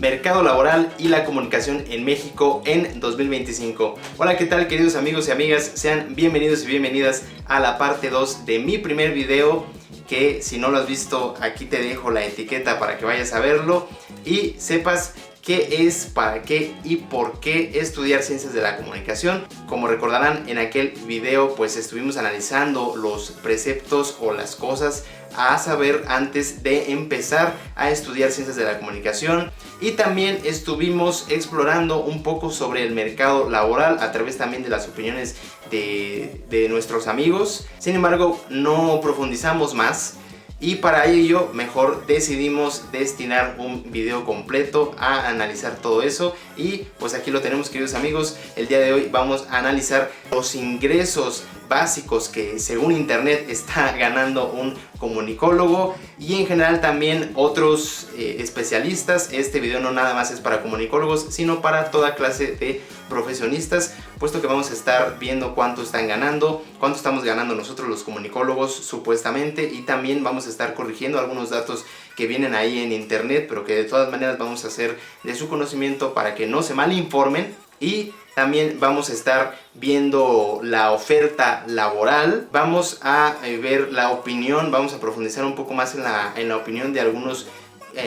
mercado laboral y la comunicación en México en 2025. Hola, ¿qué tal, queridos amigos y amigas? Sean bienvenidos y bienvenidas a la parte 2 de mi primer video, que si no lo has visto, aquí te dejo la etiqueta para que vayas a verlo y sepas qué es, para qué y por qué estudiar ciencias de la comunicación. Como recordarán, en aquel video pues estuvimos analizando los preceptos o las cosas a saber antes de empezar a estudiar ciencias de la comunicación, y también estuvimos explorando un poco sobre el mercado laboral a través también de las opiniones de nuestros amigos. Sin embargo, no profundizamos más, y para ello mejor decidimos destinar un video completo a analizar todo eso. Y pues aquí lo tenemos, queridos amigos. El día de hoy vamos a analizar los ingresos básicos que según internet está ganando un comunicólogo, y en general también otros especialistas. Este video no nada más es para comunicólogos, sino para toda clase de profesionistas, puesto que vamos a estar viendo cuánto están ganando, cuánto estamos ganando nosotros los comunicólogos supuestamente, y también vamos a estar corrigiendo algunos datos que vienen ahí en internet, pero que de todas maneras vamos a hacer de su conocimiento para que no se malinformen. Y también vamos a estar viendo la oferta laboral, vamos a ver la opinión, vamos a profundizar un poco más en la opinión de algunos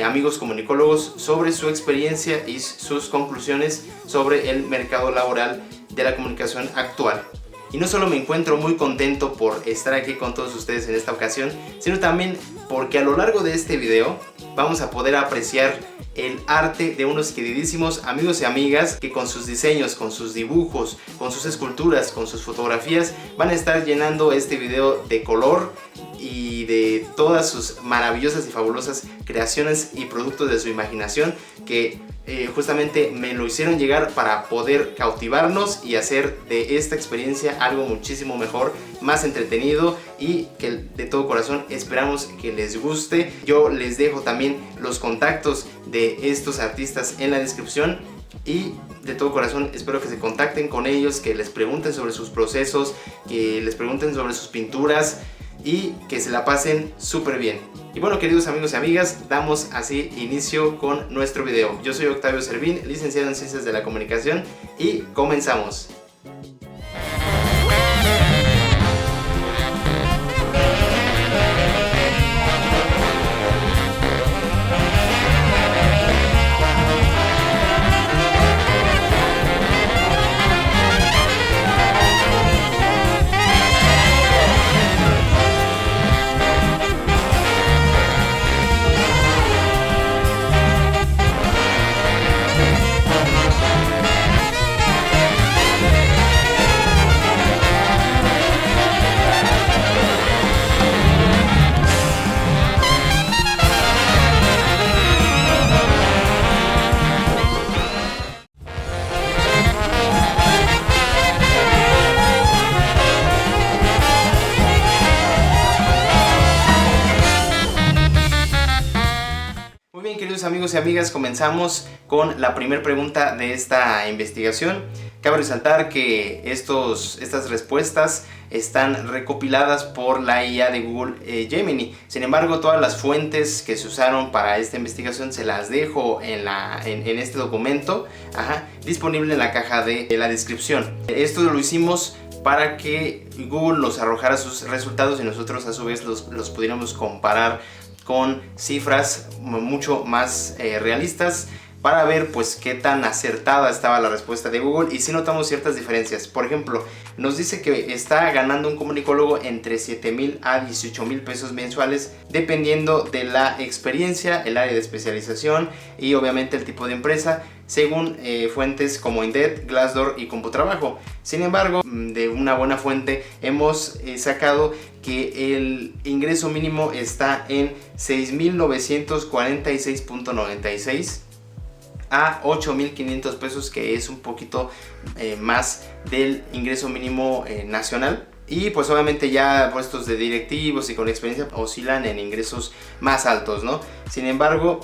amigos comunicólogos sobre su experiencia y sus conclusiones sobre el mercado laboral de la comunicación actual. Y no solo me encuentro muy contento por estar aquí con todos ustedes en esta ocasión, sino también porque a lo largo de este video vamos a poder apreciar el arte de unos queridísimos amigos y amigas que con sus diseños, con sus dibujos, con sus esculturas, con sus fotografías van a estar llenando este video de color y de todas sus maravillosas y fabulosas creaciones y productos de su imaginación, que justamente me lo hicieron llegar para poder cautivarnos y hacer de esta experiencia algo muchísimo mejor, más entretenido, y que de todo corazón esperamos que les guste. Yo les dejo también los contactos de estos artistas en la descripción, y de todo corazón espero que se contacten con ellos, que les pregunten sobre sus procesos, que les pregunten sobre sus pinturas y que se la pasen súper bien. Y bueno, queridos amigos y amigas, damos así inicio con nuestro video. Yo soy Octavio Servín, licenciado en Ciencias de la Comunicación, y comenzamos. Muy bien, queridos amigos y amigas, comenzamos con la primera pregunta de esta investigación. Cabe resaltar que estas respuestas están recopiladas por la IA de Google Gemini. Sin embargo, todas las fuentes que se usaron para esta investigación se las dejo en este documento, disponible en la caja de la descripción. Esto lo hicimos para que Google nos arrojara sus resultados y nosotros a su vez los pudiéramos comparar con cifras mucho más realistas, para ver pues qué tan acertada estaba la respuesta de Google y si notamos ciertas diferencias. Por ejemplo, nos dice que está ganando un comunicólogo entre 7,000 a 18,000 pesos mensuales, dependiendo de la experiencia, el área de especialización y obviamente el tipo de empresa, según fuentes como Indeed, Glassdoor y Computrabajo. Sin embargo, de una buena fuente hemos sacado que el ingreso mínimo está en 6,946.96 a 8,500 pesos, que es un poquito más del ingreso mínimo nacional. Y pues obviamente ya puestos de directivos y con experiencia oscilan en ingresos más altos, ¿no? Sin embargo,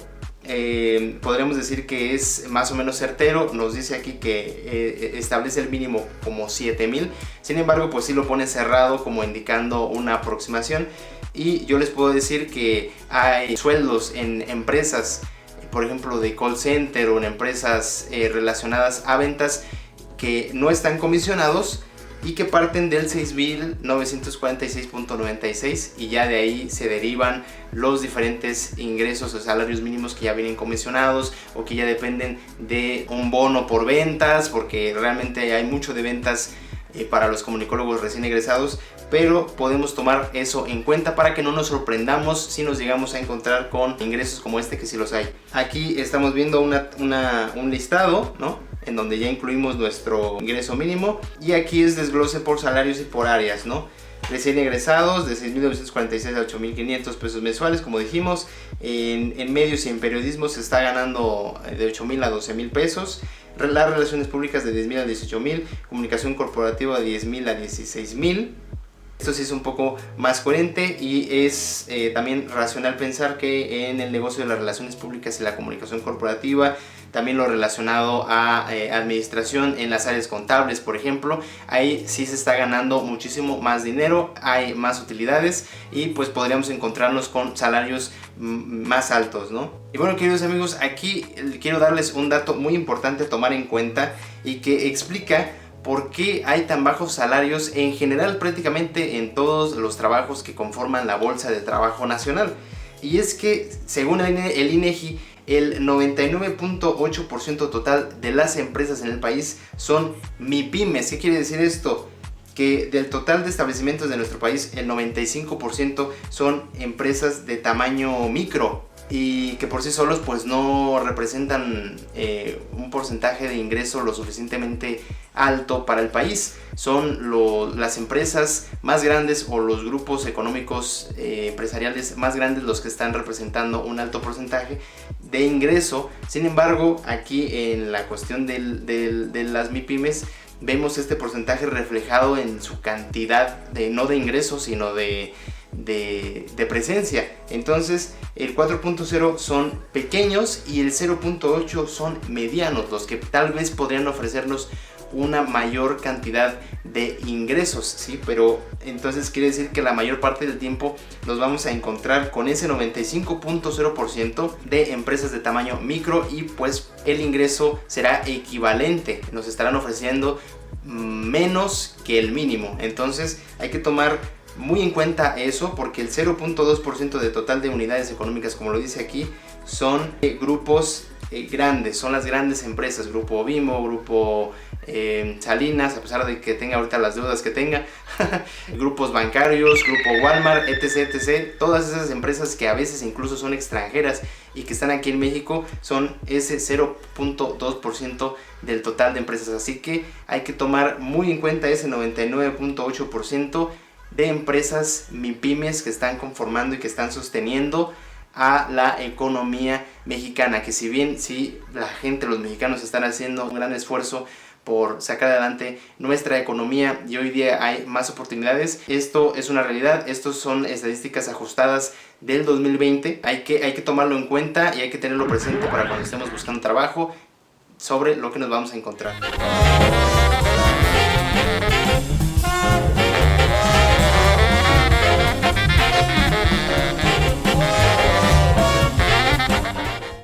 podremos decir que es más o menos certero. Nos dice aquí que establece el mínimo como 7,000. Sin embargo, pues sí lo pone cerrado, como indicando una aproximación. Y yo les puedo decir que hay sueldos en empresas por ejemplo, de call center o en empresas relacionadas a ventas que no están comisionados y que parten del 6.946.96 y ya de ahí se derivan los diferentes ingresos o salarios mínimos que ya vienen comisionados o que ya dependen de un bono por ventas, porque realmente hay mucho de ventas para los comunicólogos recién egresados, pero podemos tomar eso en cuenta para que no nos sorprendamos si nos llegamos a encontrar con ingresos como este, que sí los hay. Aquí estamos viendo un listado, ¿no?, en donde ya incluimos nuestro ingreso mínimo, y aquí es desglose por salarios y por áreas, ¿no? Recién egresados de 6.946 a 8.500 pesos mensuales, como dijimos. En medios y en periodismo se está ganando de 8.000 a 12.000 pesos. Las relaciones públicas de 10.000 a 18.000, comunicación corporativa de 10.000 a 16.000. Esto sí es un poco más coherente y es también racional pensar que en el negocio de las relaciones públicas y la comunicación corporativa, también lo relacionado a administración en las áreas contables, por ejemplo, ahí sí se está ganando muchísimo más dinero, hay más utilidades y pues podríamos encontrarnos con salarios más altos, ¿no? Y bueno, queridos amigos, aquí quiero darles un dato muy importante a tomar en cuenta y que explica por qué hay tan bajos salarios en general, prácticamente en todos los trabajos que conforman la Bolsa de Trabajo Nacional. Y es que, según el INEGI, el 99.8% total de las empresas en el país son MIPYMES. ¿Qué quiere decir esto? Que del total de establecimientos de nuestro país, el 95% son empresas de tamaño micro, y que por sí solos pues no representan un porcentaje de ingreso lo suficientemente alto para el país. Son las empresas más grandes o los grupos económicos empresariales más grandes los que están representando un alto porcentaje de ingreso. Sin embargo, aquí en la cuestión de las MIPYMES vemos este porcentaje reflejado en su cantidad no de ingresos, sino de presencia. Entonces el 4.0 son pequeños y el 0.8 son medianos, los que tal vez podrían ofrecernos una mayor cantidad de ingresos, ¿sí? Pero entonces quiere decir que la mayor parte del tiempo nos vamos a encontrar con ese 95.0% de empresas de tamaño micro, y pues el ingreso será equivalente, nos estarán ofreciendo menos que el mínimo. Entonces hay que tomar muy en cuenta eso, porque el 0.2% de total de unidades económicas, como lo dice aquí, son grupos grandes, son las grandes empresas, Grupo Bimbo, Grupo Salinas, a pesar de que tenga ahorita las deudas que tenga, grupos bancarios, Grupo Walmart, etc, etc. Todas esas empresas que a veces incluso son extranjeras y que están aquí en México son ese 0.2% del total de empresas. Así que hay que tomar muy en cuenta ese 99.8% de empresas MIPYMES que están conformando y que están sosteniendo a la economía mexicana, que si bien la gente, los mexicanos, están haciendo un gran esfuerzo por sacar adelante nuestra economía y hoy día hay más oportunidades, esto es una realidad. Estos son estadísticas ajustadas del 2020, hay que tomarlo en cuenta y hay que tenerlo presente para cuando estemos buscando trabajo, sobre lo que nos vamos a encontrar.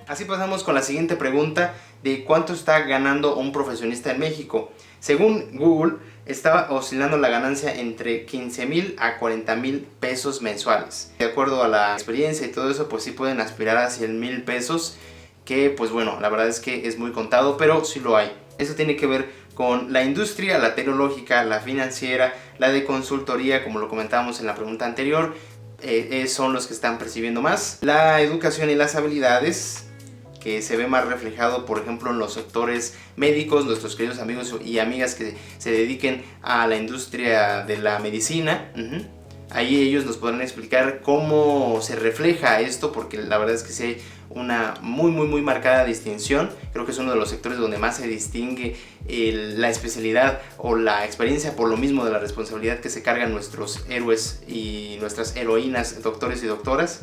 Así pasamos con la siguiente pregunta de cuánto está ganando un profesionista en México. Según Google, estaba oscilando la ganancia entre 15,000 a 40,000 pesos mensuales. De acuerdo a la experiencia y todo eso, pues sí pueden aspirar a 100,000 pesos, que pues bueno, la verdad es que es muy contado, pero sí lo hay. Eso tiene que ver con la industria, la tecnológica, la financiera, la de consultoría, como lo comentábamos en la pregunta anterior, son los que están percibiendo más. La educación y las habilidades, que se ve más reflejado, por ejemplo, en los sectores médicos, nuestros queridos amigos y amigas que se dediquen a la industria de la medicina. Ahí ellos nos podrán explicar cómo se refleja esto, porque la verdad es que sí hay una muy marcada distinción. Creo que es uno de los sectores donde más se distingue la especialidad o la experiencia, por lo mismo de la responsabilidad que se cargan nuestros héroes y nuestras heroínas, doctores y doctoras.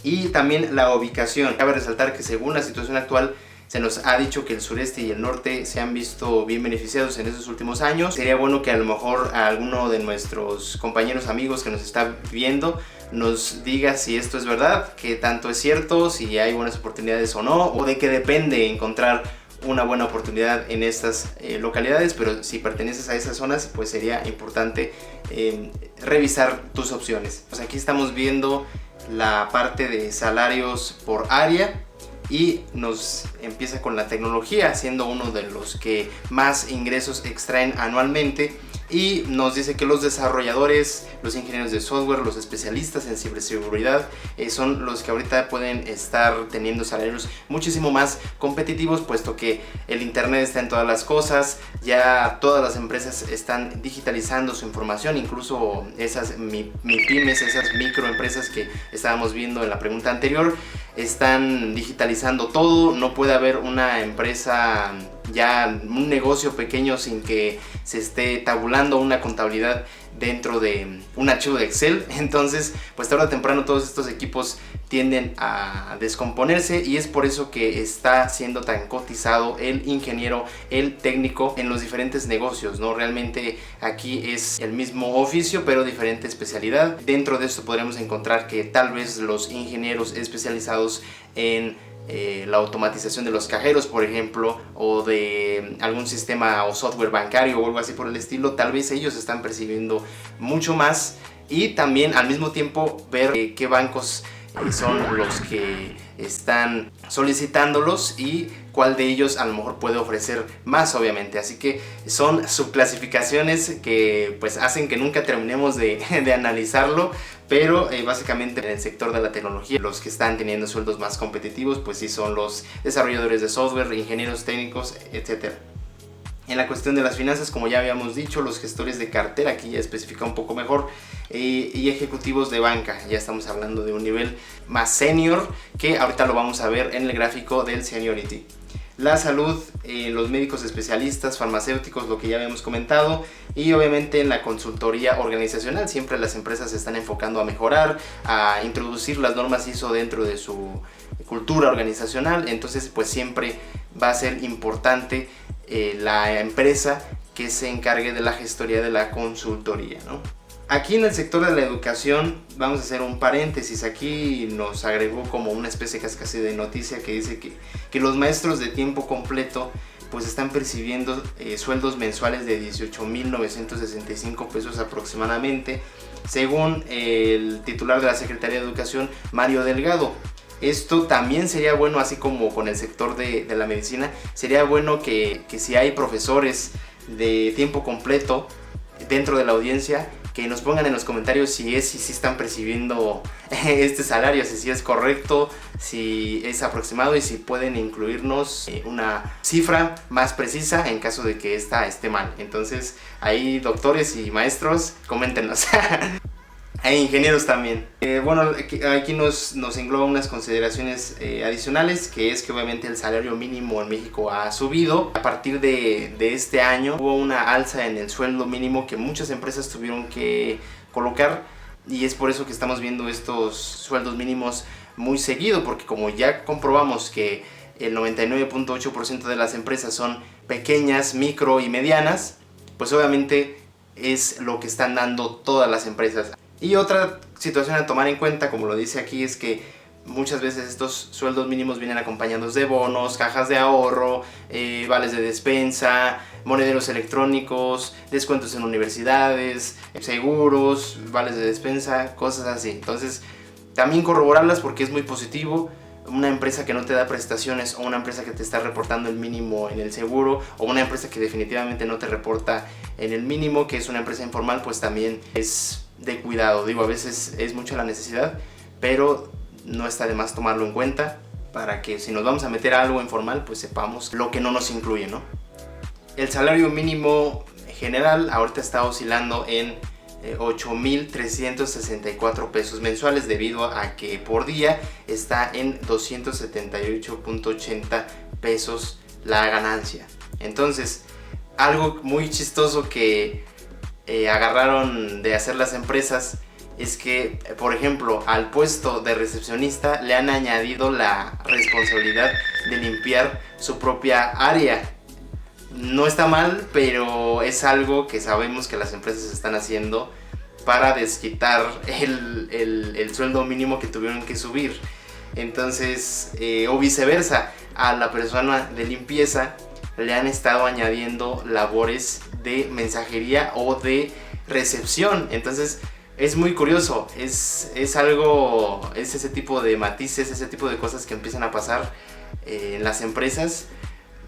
Y también la ubicación. Cabe resaltar que según la situación actual Se nos ha dicho que el sureste y el norte se han visto bien beneficiados en esos últimos años. Sería bueno que a lo mejor a alguno de nuestros compañeros, amigos que nos está viendo, nos diga si esto es verdad, qué tanto es cierto, si hay buenas oportunidades o no, o de qué depende encontrar una buena oportunidad en estas localidades. Pero si perteneces a esas zonas, pues sería importante revisar tus opciones. Pues aquí estamos viendo la parte de salarios por área y nos empieza con la tecnología, siendo uno de los que más ingresos extraen anualmente. Y nos dice que los desarrolladores, los ingenieros de software, los especialistas en ciberseguridad son los que ahorita pueden estar teniendo salarios muchísimo más competitivos, puesto que el internet está en todas las cosas. Ya todas las empresas están digitalizando su información, incluso esas MIPYMES, esas microempresas que estábamos viendo en la pregunta anterior, están digitalizando todo. No puede haber una empresa, ya un negocio pequeño, sin que se esté tabulando una contabilidad dentro de un archivo de Excel. Entonces, pues tarde o temprano todos estos equipos tienden a descomponerse, y es por eso que está siendo tan cotizado el ingeniero, el técnico en los diferentes negocios, ¿no? Realmente aquí es el mismo oficio, pero diferente especialidad. Dentro de esto podremos encontrar que tal vez los ingenieros especializados en la automatización de los cajeros, por ejemplo, o de algún sistema o software bancario o algo así por el estilo, tal vez ellos están percibiendo mucho más. Y también al mismo tiempo ver qué bancos son los que están solicitándolos y cuál de ellos a lo mejor puede ofrecer más, obviamente. Así que son subclasificaciones que pues hacen que nunca terminemos de analizarlo. Pero básicamente en el sector de la tecnología, los que están teniendo sueldos más competitivos, pues sí son los desarrolladores de software, ingenieros técnicos, etc. En la cuestión de las finanzas, como ya habíamos dicho, los gestores de cartera, aquí ya especifica un poco mejor, y ejecutivos de banca. Ya estamos hablando de un nivel más senior, que ahorita lo vamos a ver en el gráfico del seniority. La salud, los médicos especialistas, farmacéuticos, lo que ya habíamos comentado, y obviamente en la consultoría organizacional. Siempre las empresas se están enfocando a mejorar, a introducir las normas ISO dentro de su cultura organizacional. Entonces pues siempre va a ser importante la empresa que se encargue de la gestoría de la consultoría, ¿no? Aquí en el sector de la educación vamos a hacer un paréntesis. Aquí nos agregó como una especie casi de noticia que dice que los maestros de tiempo completo pues están percibiendo sueldos mensuales de 18,965 pesos aproximadamente, según el titular de la Secretaría de Educación, Mario Delgado. Esto también sería bueno, así como con el sector de la medicina, sería bueno que si hay profesores de tiempo completo dentro de la audiencia, que nos pongan en los comentarios si están percibiendo este salario, si es correcto, si es aproximado, y si pueden incluirnos una cifra más precisa en caso de que esta esté mal. Entonces ahí, doctores y maestros, coméntenos. E ingenieros también. Bueno, aquí nos engloba unas consideraciones adicionales, que es que obviamente el salario mínimo en México ha subido. A partir de este año hubo una alza en el sueldo mínimo que muchas empresas tuvieron que colocar, y es por eso que estamos viendo estos sueldos mínimos muy seguido, porque como ya comprobamos que el 99.8% de las empresas son pequeñas, micro y medianas, pues obviamente es lo que están dando todas las empresas. Y otra situación a tomar en cuenta, como lo dice aquí, es que muchas veces estos sueldos mínimos vienen acompañados de bonos, cajas de ahorro, vales de despensa, monederos electrónicos, descuentos en universidades, seguros, vales de despensa, cosas así. Entonces también corroborarlas, porque es muy positivo. Una empresa que no te da prestaciones, o una empresa que te está reportando el mínimo en el seguro, o una empresa que definitivamente no te reporta en el mínimo, que es una empresa informal, pues también es de cuidado. Digo, a veces es mucha la necesidad, pero no está de más tomarlo en cuenta, para que si nos vamos a meter a algo informal, pues sepamos lo que no nos incluye, ¿no? El salario mínimo general ahorita está oscilando en 8,364 pesos mensuales, debido a que por día está en 278.80 pesos la ganancia. Entonces, algo muy chistoso que agarraron de hacer las empresas es que, por ejemplo, al puesto de recepcionista le han añadido la responsabilidad de limpiar su propia área. No está mal, pero es algo que sabemos que las empresas están haciendo para desquitar el sueldo mínimo que tuvieron que subir. Entonces, o viceversa, a la persona de limpieza le han estado añadiendo labores de mensajería o de recepción. Entonces es muy curioso, es ese tipo de matices, ese tipo de cosas que empiezan a pasar en las empresas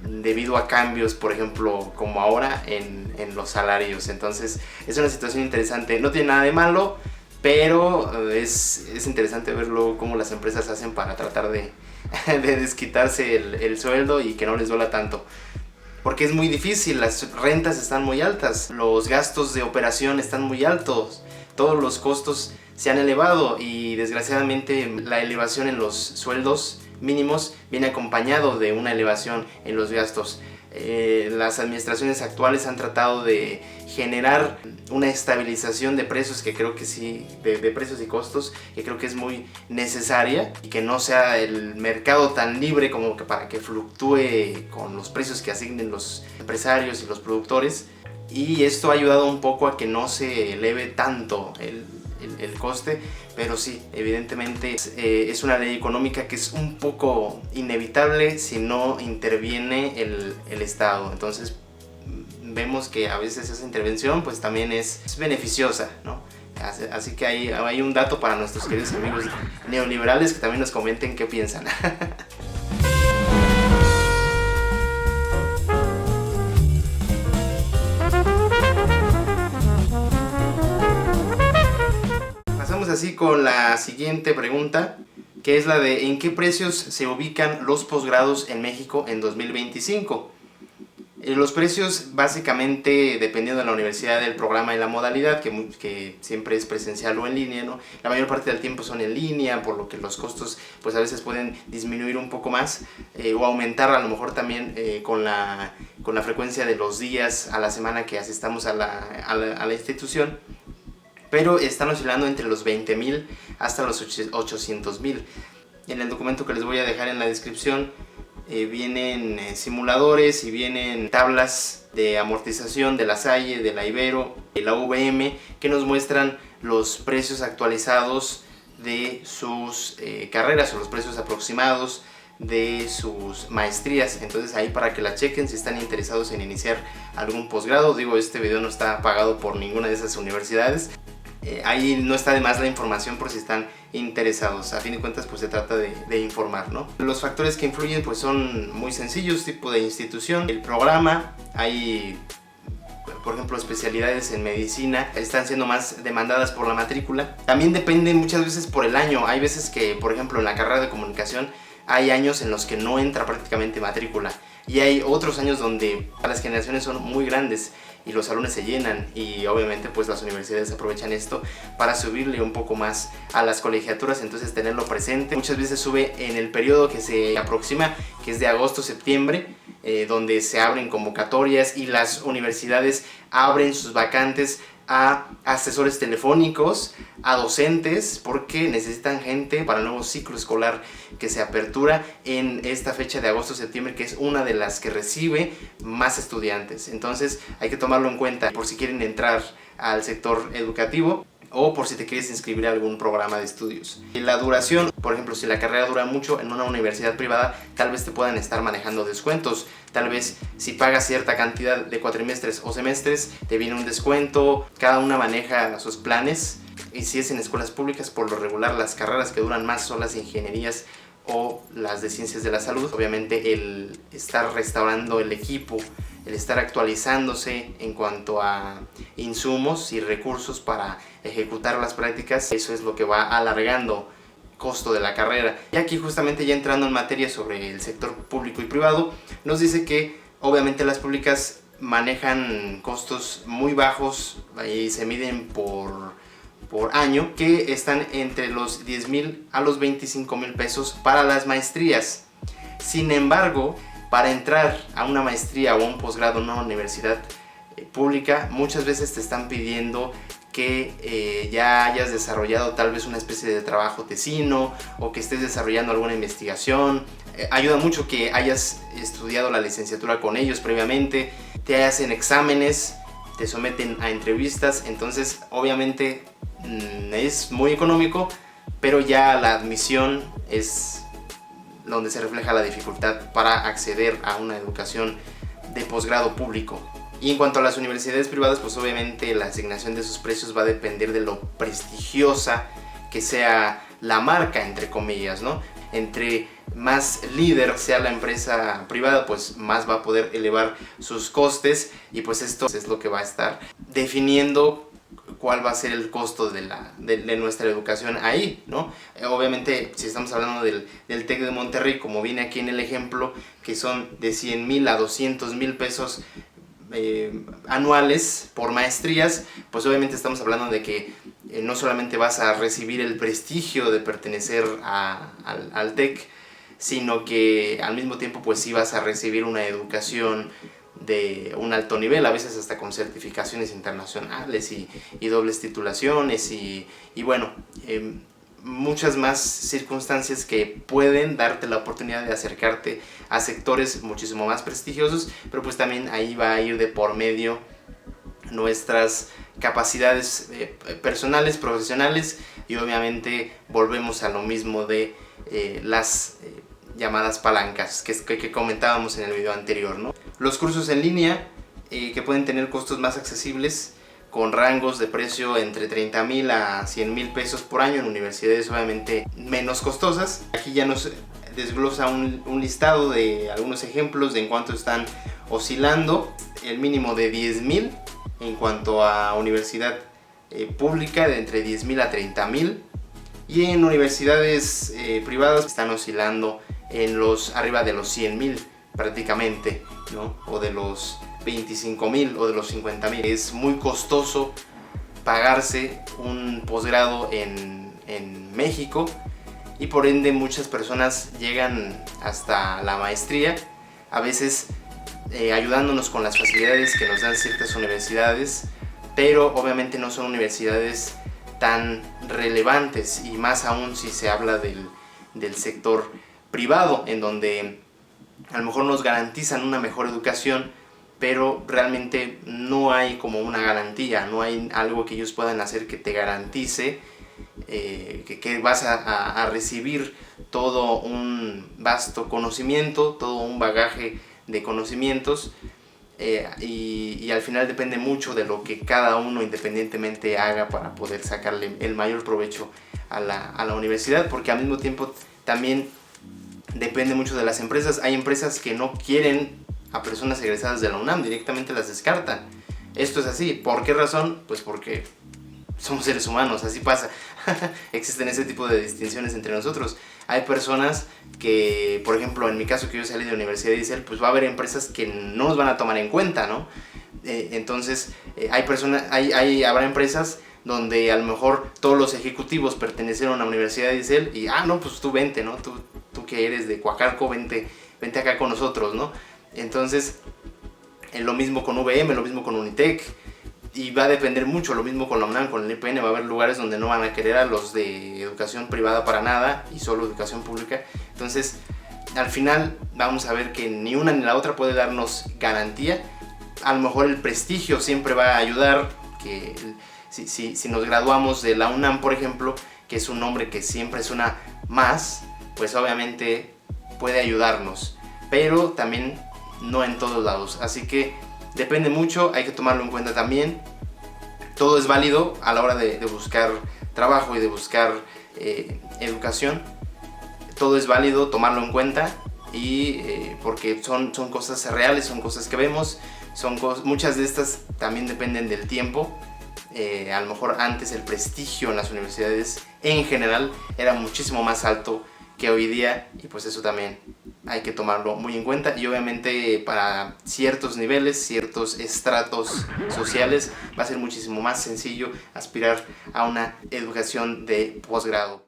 debido a cambios, por ejemplo, como ahora en los salarios. Entonces es una situación interesante, no tiene nada de malo, pero es interesante verlo cómo las empresas hacen para tratar de desquitarse el sueldo y que no les duela tanto. Porque es muy difícil, las rentas están muy altas, los gastos de operación están muy altos, todos los costos se han elevado y desgraciadamente la elevación en los sueldos mínimos viene acompañado de una elevación en los gastos. Las administraciones actuales han tratado de generar una estabilización de precios que creo que sí, de precios y costos, que creo que es muy necesaria, y que no sea el mercado tan libre como que para que fluctúe con los precios que asignen los empresarios y los productores. Y esto ha ayudado un poco a que no se eleve tanto el coste, pero sí, evidentemente es una ley económica que es un poco inevitable si no interviene el Estado. Entonces vemos que a veces esa intervención pues también es beneficiosa, ¿no? Así que hay un dato para nuestros queridos amigos neoliberales que también nos comenten qué piensan. Así con la siguiente pregunta, que es la de ¿en qué precios se ubican los posgrados en México en 2025? Los precios básicamente dependiendo de la universidad, del programa y la modalidad, que siempre es presencial o en línea, ¿no? La mayor parte del tiempo son en línea, por lo que los costos pues a veces pueden disminuir un poco más o aumentar a lo mejor también con la frecuencia de los días a la semana que asistamos a la institución. Pero están oscilando entre los 20,000 hasta los 800,000. En el documento que les voy a dejar en la descripción vienen simuladores y vienen tablas de amortización de la Salle, de la Ibero, de la UVM, que nos muestran los precios actualizados de sus carreras o los precios aproximados de sus maestrías. Entonces ahí para que la chequen si están interesados en iniciar algún posgrado. Digo, este video no está pagado por ninguna de esas universidades. Ahí no está de más la información por si están interesados. A fin de cuentas pues se trata de informar, ¿no? Los factores que influyen pues son muy sencillos: tipo de institución, el programa. Hay, por ejemplo, especialidades en medicina están siendo más demandadas por la matrícula. También depende muchas veces por el año. Hay veces que, por ejemplo, en la carrera de comunicación hay años en los que no entra prácticamente matrícula, y hay otros años donde las generaciones son muy grandes y los salones se llenan, y obviamente pues las universidades aprovechan esto para subirle un poco más a las colegiaturas. Entonces tenerlo presente. Muchas veces sube en el periodo que se aproxima, que es de agosto-septiembre, donde se abren convocatorias y las universidades abren sus vacantes a asesores telefónicos, a docentes, porque necesitan gente para el nuevo ciclo escolar que se apertura en esta fecha de agosto-septiembre, que es una de las que recibe más estudiantes. Entonces hay que tomarlo en cuenta por si quieren entrar al sector educativo o por si te quieres inscribir a algún programa de estudios. La duración, por ejemplo, si la carrera dura mucho en una universidad privada, tal vez te puedan estar manejando descuentos. Tal vez si pagas cierta cantidad de cuatrimestres o semestres, te viene un descuento. Cada una maneja sus planes. Y si es en escuelas públicas, por lo regular las carreras que duran más son las ingenierías o las de ciencias de la salud. Obviamente el estar restaurando el equipo, el estar actualizándose en cuanto a insumos y recursos para ejecutar las prácticas, eso es lo que va alargando el costo de la carrera. Y aquí justamente ya entrando en materia sobre el sector público y privado, nos dice que obviamente las públicas manejan costos muy bajos y se miden por año, que están entre los 10,000 a los 25,000 pesos para las maestrías. Sin embargo, para entrar a una maestría o a un posgrado en una universidad pública, muchas veces te están pidiendo que ya hayas desarrollado tal vez una especie de trabajo tesino o que estés desarrollando alguna investigación. Ayuda mucho que hayas estudiado la licenciatura con ellos previamente, te hacen exámenes, te someten a entrevistas, entonces obviamente es muy económico, pero ya la admisión es donde se refleja la dificultad para acceder a una educación de posgrado público. Y en cuanto a las universidades privadas, pues obviamente la asignación de sus precios va a depender de lo prestigiosa que sea la marca, entre comillas, ¿no? Entre más líder sea la empresa privada, pues más va a poder elevar sus costes, y pues esto es lo que va a estar definiendo cuál va a ser el costo de nuestra educación ahí, ¿no? Obviamente, si estamos hablando del TEC de Monterrey, como viene aquí en el ejemplo, que son de 100,000 a 200,000 pesos anuales por maestrías, pues obviamente estamos hablando de que no solamente vas a recibir el prestigio de pertenecer al TEC, sino que al mismo tiempo pues sí vas a recibir una educación de un alto nivel, a veces hasta con certificaciones internacionales y dobles titulaciones y bueno, muchas más circunstancias que pueden darte la oportunidad de acercarte a sectores muchísimo más prestigiosos, pero pues también ahí va a ir de por medio nuestras capacidades personales, profesionales, y obviamente volvemos a lo mismo de las llamadas palancas que comentábamos en el video anterior, ¿no? Los cursos en línea que pueden tener costos más accesibles, con rangos de precio entre 30,000 a 100,000 pesos por año en universidades obviamente menos costosas. Aquí ya nos desglosa un listado de algunos ejemplos de en cuánto están oscilando. El mínimo de 10,000 en cuanto a universidad pública, de entre 10,000 a 30,000, y en universidades privadas están oscilando en arriba de los 100,000 prácticamente, ¿no? O de los 25,000 o de los 50,000. Es muy costoso pagarse un posgrado en México, y por ende muchas personas llegan hasta la maestría, a veces ayudándonos con las facilidades que nos dan ciertas universidades, pero obviamente no son universidades tan relevantes, y más aún si se habla del sector privado, en donde a lo mejor nos garantizan una mejor educación, pero realmente no hay como una garantía, no hay algo que ellos puedan hacer que te garantice que vas a recibir todo un vasto conocimiento, todo un bagaje de conocimientos, y al final depende mucho de lo que cada uno independientemente haga para poder sacarle el mayor provecho a la universidad, porque al mismo tiempo también depende mucho de las empresas. Hay empresas que no quieren a personas egresadas de la UNAM, directamente las descartan. Esto es así. ¿Por qué razón? Pues porque somos seres humanos, así pasa. Existen ese tipo de distinciones entre nosotros. Hay personas que, por ejemplo, en mi caso, que yo salí de la Universidad de ISEL, pues va a haber empresas que no nos van a tomar en cuenta, ¿no? Entonces, habrá empresas donde a lo mejor todos los ejecutivos pertenecieron a la Universidad de ISEL y, no, pues tú vente, ¿no? Tú que eres de Coacalco, vente acá con nosotros, ¿no? Entonces, lo mismo con VM, lo mismo con Unitec, y va a depender mucho, lo mismo con la UNAM, con el IPN. Va a haber lugares donde no van a querer a los de educación privada para nada y solo educación pública. Entonces, al final vamos a ver que ni una ni la otra puede darnos garantía. A lo mejor el prestigio siempre va a ayudar, que si nos graduamos de la UNAM, por ejemplo, que es un nombre que siempre suena más, pues obviamente puede ayudarnos, pero también no en todos lados, así que depende mucho, hay que tomarlo en cuenta también. Todo es válido a la hora de buscar trabajo y de buscar educación. Todo es válido tomarlo en cuenta, y porque son cosas reales, son cosas que vemos, muchas de estas también dependen del tiempo. A lo mejor antes el prestigio en las universidades en general era muchísimo más alto que hoy día, y pues eso también hay que tomarlo muy en cuenta. Y obviamente para ciertos niveles, ciertos estratos sociales, va a ser muchísimo más sencillo aspirar a una educación de posgrado.